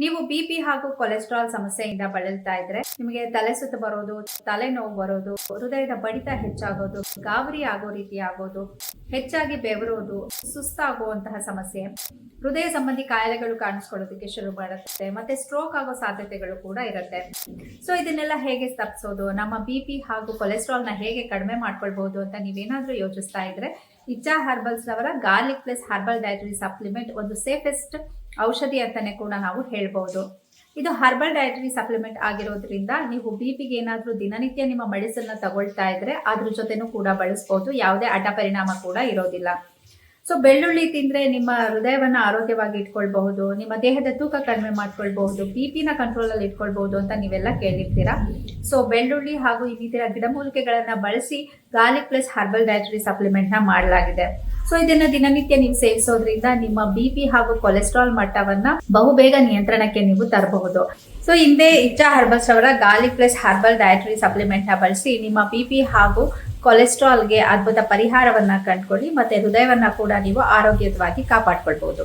ನೀವು ಬಿಪಿ ಹಾಗೂ ಕೊಲೆಸ್ಟ್ರಾಲ್ ಸಮಸ್ಯೆಯಿಂದ ಬಳಲ್ತಾ ಇದ್ರೆ ನಿಮಗೆ ತಲೆ ಸುತ್ತ ಬರೋದು, ತಲೆನೋವು ಬರೋದು, ಹೃದಯದ ಬಡಿತ ಹೆಚ್ಚಾಗೋದು, ಗಾಬರಿ ಆಗೋ ರೀತಿ ಆಗೋದು, ಹೆಚ್ಚಾಗಿ ಬೆವರೋದು, ಸುಸ್ತಾಗುವಂತಹ ಸಮಸ್ಯೆ, ಹೃದಯ ಸಂಬಂಧಿ ಕಾಯಿಲೆಗಳು ಕಾಣಿಸ್ಕೊಳ್ಳೋದಕ್ಕೆ ಶುರು ಮಾಡುತ್ತೆ, ಮತ್ತೆ ಸ್ಟ್ರೋಕ್ ಆಗೋ ಸಾಧ್ಯತೆಗಳು ಕೂಡ ಇರುತ್ತೆ. ಸೊ ಇದನ್ನೆಲ್ಲ ಹೇಗೆ ತಪ್ಪಿಸೋದು, ನಮ್ಮ ಬಿಪಿ ಹಾಗೂ ಕೊಲೆಸ್ಟ್ರಾಲ್ ನ ಹೇಗೆ ಕಡಿಮೆ ಮಾಡ್ಕೊಳ್ಬಹುದು ಅಂತ ನೀವೇನಾದ್ರೂ ಯೋಚಿಸ್ತಾ ಇದ್ರೆ ಇಚ್ಚಾ ಹರ್ಬಲ್ಸ್ ಅವರ garlic plus herbal dietary supplement ಒಂದು ಸೇಫೆಸ್ಟ್ ಔಷಧಿ ಅಂತಾನೆ ಕೂಡ ನಾವು ಹೇಳ್ಬಹುದು. ಇದು ಹರ್ಬಲ್ ಡಯಟರಿ ಸಪ್ಲಿಮೆಂಟ್ ಆಗಿರೋದ್ರಿಂದ ನೀವು ಬಿಪಿಗೆ ಏನಾದ್ರೂ ದಿನನಿತ್ಯ ನಿಮ್ಮ ಮೆಡಿಸಿನ್ ತಗೊಳ್ತಾ ಇದ್ರೆ ಅದ್ರ ಜೊತೆನೂ ಕೂಡ ಬಳಸಬಹುದು. ಯಾವುದೇ ಅಡ್ಡ ಪರಿಣಾಮ ಕೂಡ ಇರೋದಿಲ್ಲ. ಸೊ ಬೆಳ್ಳುಳ್ಳಿ ತಿಂದ್ರೆ ನಿಮ್ಮ ಹೃದಯವನ್ನ ಆರೋಗ್ಯವಾಗಿ ಇಟ್ಕೊಳ್ಬಹುದು, ನಿಮ್ಮ ದೇಹದ ತೂಕ ಕಡಿಮೆ ಮಾಡ್ಕೊಳ್ಬಹುದು, ಬಿಪಿನ ಕಂಟ್ರೋಲ್ ಅಲ್ಲಿ ಇಟ್ಕೊಳ್ಬಹುದು ಅಂತ ನೀವೆಲ್ಲ ಕೇಳಿರ್ತೀರಾ. ಸೊ ಬೆಳ್ಳುಳ್ಳಿ ಹಾಗೂ ಇನ್ನಿತರ ಗಿಡಮೂಲಿಕೆಗಳನ್ನ ಬಳಸಿ garlic plus herbal dietary supplement ನ ಮಾಡಲಾಗಿದೆ. ಸೊ ಇದನ್ನ ದಿನನಿತ್ಯ ನೀವು ಸೇವಿಸೋದ್ರಿಂದ ನಿಮ್ಮ ಬಿಪಿ ಹಾಗೂ ಕೊಲೆಸ್ಟ್ರಾಲ್ ಮಟ್ಟವನ್ನ ಬಹುಬೇಗ ನಿಯಂತ್ರಣಕ್ಕೆ ನೀವು ತರಬಹುದು. ಸೊ ಹಿಂದೆ ಇಚ್ಚಾ ಹರ್ಬಲ್ಸ್ ಅವರ garlic plus herbal dietary supplement ನ ಬಳಸಿ ನಿಮ್ಮ ಬಿಪಿ ಹಾಗೂ ಕೊಲೆಸ್ಟ್ರಾಲ್ಗೆ ಅದ್ಭುತ ಪರಿಹಾರವನ್ನ ಕಂಡುಕೊಳ್ಳಿ, ಮತ್ತೆ ಹೃದಯವನ್ನ ಕೂಡ ನೀವು ಆರೋಗ್ಯವಾಗಿ ಕಾಪಾಡ್ಕೊಳ್ಬಹುದು.